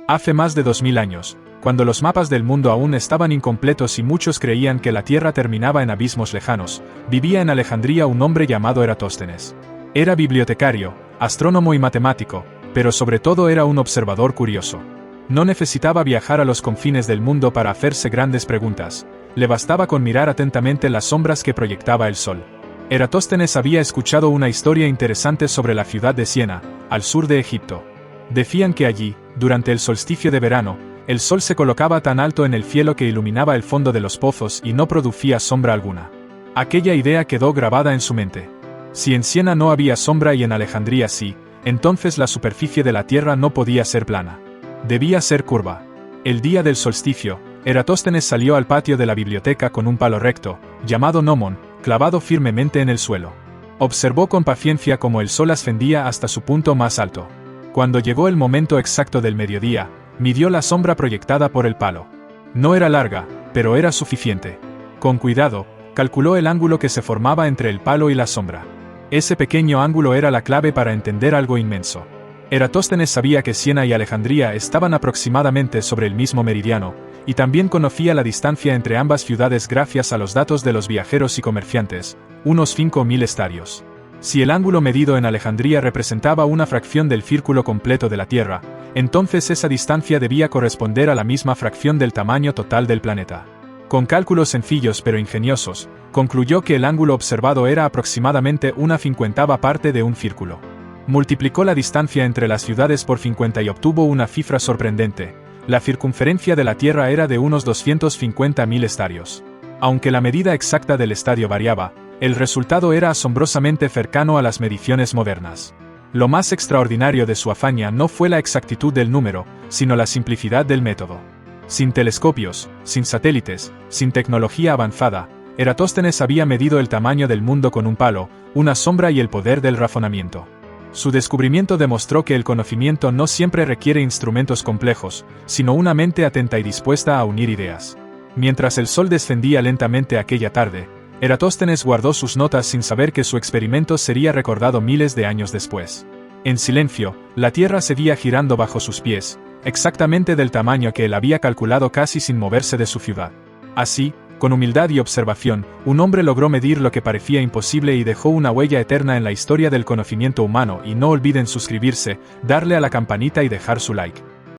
Hace más de 2000 años, cuando los mapas del mundo aún estaban incompletos y muchos creían que la Tierra terminaba en abismos lejanos, vivía en Alejandría un hombre llamado Eratóstenes. Era bibliotecario, astrónomo y matemático, pero sobre todo era un observador curioso. No necesitaba viajar a los confines del mundo para hacerse grandes preguntas, le bastaba con mirar atentamente las sombras que proyectaba el sol. Eratóstenes había escuchado una historia interesante sobre la ciudad de Siena, al sur de Egipto. Decían que allí, durante el solsticio de verano, el sol se colocaba tan alto en el cielo que iluminaba el fondo de los pozos y no producía sombra alguna. Aquella idea quedó grabada en su mente. Si en Siena no había sombra y en Alejandría sí, entonces la superficie de la Tierra no podía ser plana. Debía ser curva. El día del solsticio, Eratóstenes salió al patio de la biblioteca con un palo recto, llamado gnomon, clavado firmemente en el suelo. Observó con paciencia cómo el sol ascendía hasta su punto más alto. Cuando llegó el momento exacto del mediodía, midió la sombra proyectada por el palo. No era larga, pero era suficiente. Con cuidado, calculó el ángulo que se formaba entre el palo y la sombra. Ese pequeño ángulo era la clave para entender algo inmenso. Eratóstenes sabía que Siena y Alejandría estaban aproximadamente sobre el mismo meridiano, y también conocía la distancia entre ambas ciudades gracias a los datos de los viajeros y comerciantes, unos 5000 estadios. Si el ángulo medido en Alejandría representaba una fracción del círculo completo de la Tierra, entonces esa distancia debía corresponder a la misma fracción del tamaño total del planeta. Con cálculos sencillos pero ingeniosos, concluyó que el ángulo observado era aproximadamente una 50ª parte de un círculo. Multiplicó la distancia entre las ciudades por 50 y obtuvo una cifra sorprendente. La circunferencia de la Tierra era de unos 250.000 estadios. Aunque la medida exacta del estadio variaba, el resultado era asombrosamente cercano a las mediciones modernas. Lo más extraordinario de su hazaña no fue la exactitud del número, sino la simplicidad del método. Sin telescopios, sin satélites, sin tecnología avanzada, Eratóstenes había medido el tamaño del mundo con un palo, una sombra y el poder del razonamiento. Su descubrimiento demostró que el conocimiento no siempre requiere instrumentos complejos, sino una mente atenta y dispuesta a unir ideas. Mientras el sol descendía lentamente aquella tarde, Eratóstenes guardó sus notas sin saber que su experimento sería recordado miles de años después. En silencio, la Tierra seguía girando bajo sus pies, exactamente del tamaño que él había calculado casi sin moverse de su ciudad. Así, con humildad y observación, un hombre logró medir lo que parecía imposible y dejó una huella eterna en la historia del conocimiento humano. Y no olviden suscribirse, darle a la campanita y dejar su like.